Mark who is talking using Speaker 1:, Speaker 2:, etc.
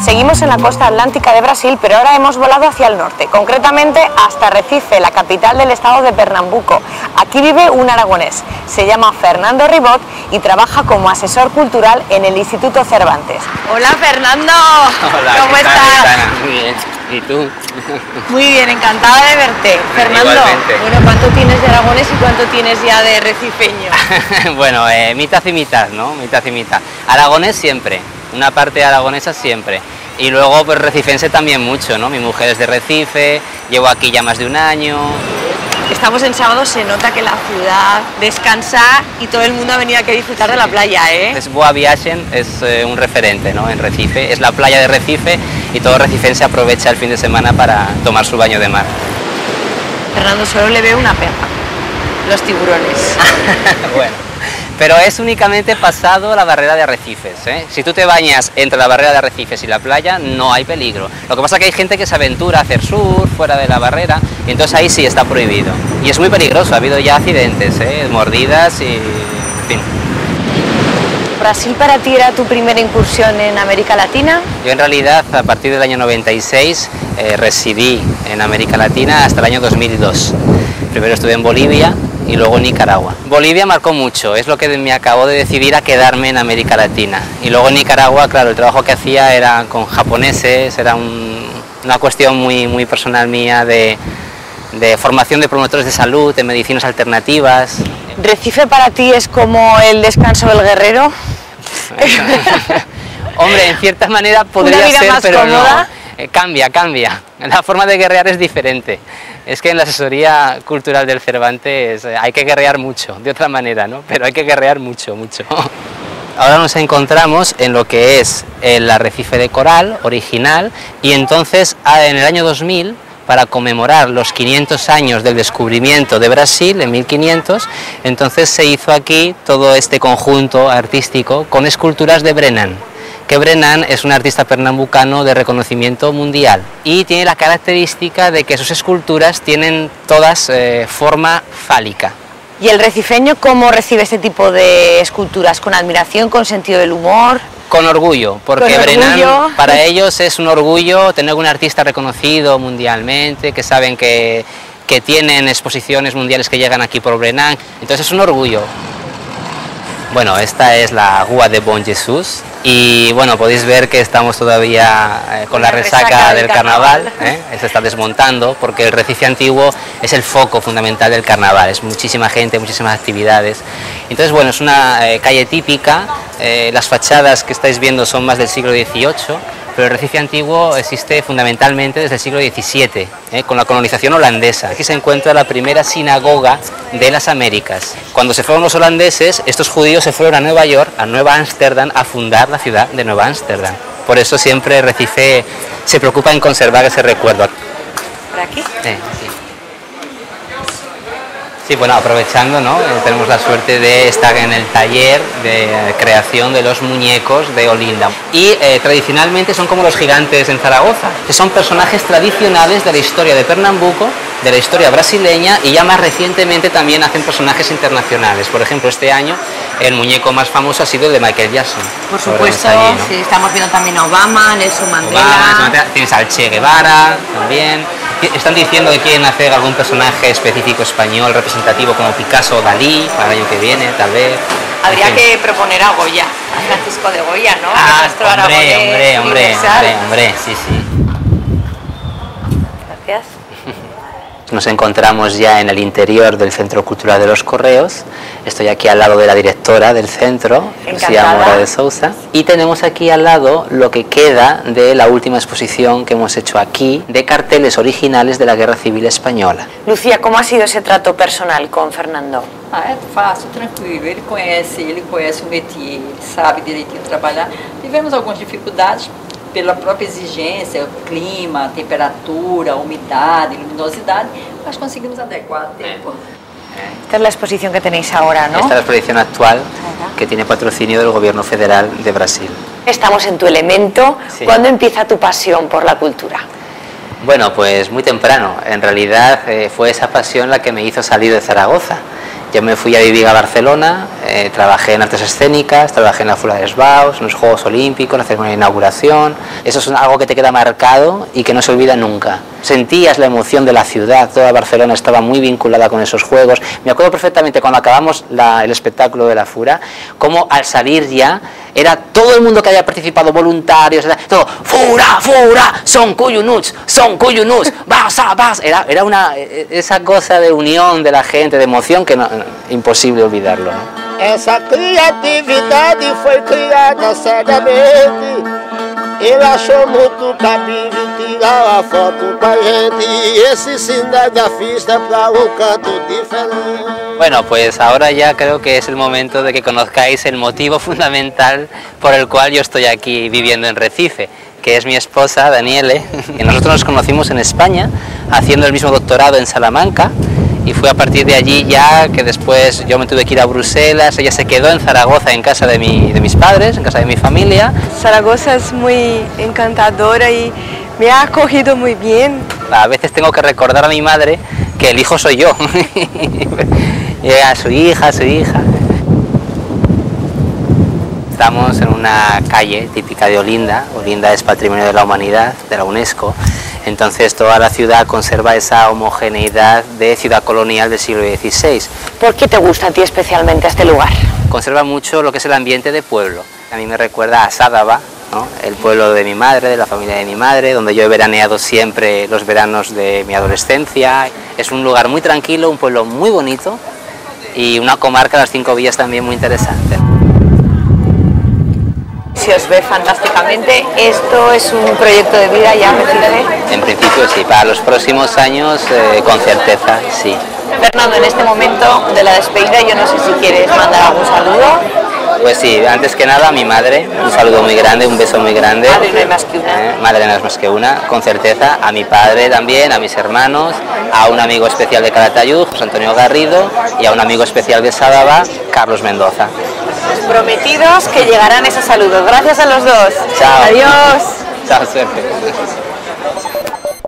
Speaker 1: Seguimos en la costa atlántica de Brasil, pero ahora hemos volado hacia el norte, concretamente hasta Recife, la capital del estado de Pernambuco. Aquí vive un aragonés, se llama Fernando Ribot y trabaja como asesor cultural en el Instituto Cervantes. Hola Fernando,
Speaker 2: hola,
Speaker 1: ¿cómo estás?
Speaker 2: Muy bien, ¿y tú?
Speaker 1: Muy bien, encantada de verte. Fernando,
Speaker 2: igualmente.
Speaker 1: Bueno, ¿cuánto tienes de aragonés y cuánto tienes ya de recifeño?
Speaker 2: Bueno, mitad y mitad, ¿no? Mitad y mitad. Aragonés siempre, una parte aragonesa siempre. Y luego pues recifense también mucho, ¿no? Mi mujer es de Recife, llevo aquí ya más de un año.
Speaker 1: Estamos en sábado, se nota que la ciudad descansa y todo el mundo ha venido aquí a disfrutar de la playa, ¿eh?
Speaker 2: Es Boa Viagem, es un referente, ¿no? En Recife, es la playa de Recife y todo recifense aprovecha el fin de semana para tomar su baño de mar.
Speaker 1: Fernando, solo le veo una pega, los tiburones.
Speaker 2: Bueno, pero es únicamente pasado la barrera de arrecifes, ¿eh? Si tú te bañas entre la barrera de arrecifes y la playa, no hay peligro. Lo que pasa es que hay gente que se aventura a hacer surf fuera de la barrera, y entonces ahí sí está prohibido. Y es muy peligroso, ha habido ya accidentes, mordidas y... en fin.
Speaker 1: ¿Brasil para ti era tu primera incursión en América Latina?
Speaker 2: Yo en realidad a partir del año 96 residí en América Latina hasta el año 2002. Primero estuve en Bolivia y luego en Nicaragua. Bolivia marcó mucho, es lo que me acabó de decidir a quedarme en América Latina. Y luego en Nicaragua, claro, el trabajo que hacía era con japoneses, era una cuestión muy personal mía de formación de promotores de salud, de medicinas alternativas.
Speaker 1: ¿Recife para ti es como el descanso del guerrero?
Speaker 2: Hombre, en cierta manera podría ser,
Speaker 1: más
Speaker 2: pero
Speaker 1: cómoda.
Speaker 2: No. Cambia. La forma de guerrear es diferente. Es que en la asesoría cultural del Cervantes hay que guerrear mucho, de otra manera, ¿no? Pero hay que guerrear mucho. Ahora nos encontramos en lo que es el arrecife de coral original y entonces en el año 2000, para conmemorar los 500 años del descubrimiento de Brasil, en 1500, entonces se hizo aquí todo este conjunto artístico con esculturas de Brennan, que Brennan es un artista pernambucano de reconocimiento mundial y tiene la característica de que sus esculturas tienen todas forma fálica.
Speaker 1: ¿Y el recifeño cómo recibe este tipo de esculturas? ¿Con admiración, con sentido del humor?
Speaker 2: Con orgullo, porque Brennan para ellos es un orgullo tener un artista reconocido mundialmente, que saben que tienen exposiciones mundiales que llegan aquí por Brennan, entonces es un orgullo. Bueno, esta es la Rua de Bom Jesus y bueno, podéis ver que estamos todavía con la resaca del carnaval, se está desmontando porque el Recife antiguo es el foco fundamental del carnaval, es muchísima gente, muchísimas actividades. Entonces bueno, es una calle típica, las fachadas que estáis viendo son más del siglo XVIII, pero el Recife antiguo existe fundamentalmente desde el siglo XVII, con la colonización holandesa. Aquí se encuentra la primera sinagoga de las Américas. Cuando se fueron los holandeses, estos judíos se fueron a Nueva York, a Nueva Ámsterdam, a fundar la ciudad de Nueva Ámsterdam. Por eso siempre Recife se preocupa en conservar ese recuerdo.
Speaker 1: ¿Por aquí?
Speaker 2: Sí. Sí, bueno, aprovechando, ¿no? Tenemos la suerte de estar en el taller de creación de los muñecos de Olinda. Y tradicionalmente son como los gigantes en Zaragoza, que son personajes tradicionales de la historia de Pernambuco, de la historia brasileña, y ya más recientemente también hacen personajes internacionales. Por ejemplo, este año el muñeco más famoso ha sido el de Michael Jackson.
Speaker 1: Por supuesto,
Speaker 2: allí, ¿no?
Speaker 1: Sí, estamos viendo también a Obama, Nelson Mandela.
Speaker 2: Tienes al Che Guevara también. Están diciendo que quieren hacer algún personaje específico español representativo como Picasso o Dalí para el año que viene, tal vez.
Speaker 1: Habría que proponer a Goya, a Francisco de Goya, ¿no?
Speaker 2: Ah, hombre, sí.
Speaker 1: Gracias.
Speaker 2: Nos encontramos ya en el interior del Centro Cultural de los Correos. Estoy aquí al lado de la directora del centro, Lucía Mora de Sousa. Y tenemos aquí al lado lo que queda de la última exposición que hemos hecho aquí, de carteles originales de la Guerra Civil Española.
Speaker 1: Lucía, ¿cómo ha sido ese trato personal con Fernando?
Speaker 3: É fácil, tranquilo. Ele conhece o métier, ele sabe direitinho trabalhar. Tivemos algumas dificuldades pela própria exigência, o clima, a temperatura, a umidade, luminosidade, mas conseguimos adequar a tempo.
Speaker 1: Esta es la exposición que tenéis ahora, ¿no?
Speaker 2: Esta es la exposición actual que tiene patrocinio del Gobierno Federal de Brasil.
Speaker 1: Estamos en tu elemento.
Speaker 2: Sí.
Speaker 1: ¿Cuándo empieza tu pasión por la cultura?
Speaker 2: Bueno, pues muy temprano. En realidad fue esa pasión la que me hizo salir de Zaragoza. Yo me fui a vivir a Barcelona, trabajé en artes escénicas, trabajé en la Fura dels Baus, en los Juegos Olímpicos, en la ceremonia de inauguración. Eso es algo que te queda marcado y que no se olvida nunca. Sentías la emoción de la ciudad, toda Barcelona estaba muy vinculada con esos juegos. Me acuerdo perfectamente cuando acabamos el espectáculo de la Fura, como al salir ya, era todo el mundo que había participado, voluntarios, todo, ¡Fura, Fura! ¡Son collonuts! ¡Son collonuts! ¡Vas! Era esa cosa de unión de la gente, de emoción, que imposible olvidarlo, ¿no?
Speaker 4: Essa criatividade foi criada cegamente. Ele achou muito cabível tirar a foto com a gente. E esse cinegrafista para canto diferente.
Speaker 2: Bueno, pues ahora ya creo que es el momento de que conozcáis el motivo fundamental por el cual yo estoy aquí viviendo en Recife, que es mi esposa, Daniele. Y nosotros nos conocimos en España, haciendo el mismo doctorado en Salamanca, y fue a partir de allí ya que después yo me tuve que ir a Bruselas. Ella se quedó en Zaragoza en casa de mis padres, en casa de mi familia.
Speaker 5: Zaragoza es muy encantadora y me ha acogido muy bien.
Speaker 2: A veces tengo que recordar a mi madre que el hijo soy yo. Llega su hija. Estamos en una calle típica de Olinda. Olinda es Patrimonio de la Humanidad, de la UNESCO. Entonces toda la ciudad conserva esa homogeneidad de ciudad colonial del siglo XVI.
Speaker 1: ¿Por qué te gusta a ti especialmente este lugar?
Speaker 2: Conserva mucho lo que es el ambiente de pueblo. A mí me recuerda a Sádava, ¿no? El pueblo de mi madre, de la familia de mi madre, donde yo he veraneado siempre los veranos de mi adolescencia. Es un lugar muy tranquilo, un pueblo muy bonito y una comarca, las 5 villas, también muy interesante.
Speaker 1: Se os ve fantásticamente. ¿Esto es un proyecto de vida ya, Recife?
Speaker 2: En principio sí, para los próximos años con certeza sí.
Speaker 1: Fernando, en este momento de la despedida, yo no sé si quieres mandar algún saludo.
Speaker 2: Pues sí, antes que nada a mi madre, un saludo muy grande, un beso muy grande.
Speaker 1: Madre no hay más que una.
Speaker 2: Madre no es más que una, con certeza. A mi padre también, a mis hermanos, a un amigo especial de Calatayud, José Antonio Garrido, y a un amigo especial de Sádava, Carlos Mendoza.
Speaker 1: Prometidos que llegarán esos saludos. Gracias a los dos.
Speaker 2: Chao.
Speaker 1: Adiós.
Speaker 2: Chao, suerte.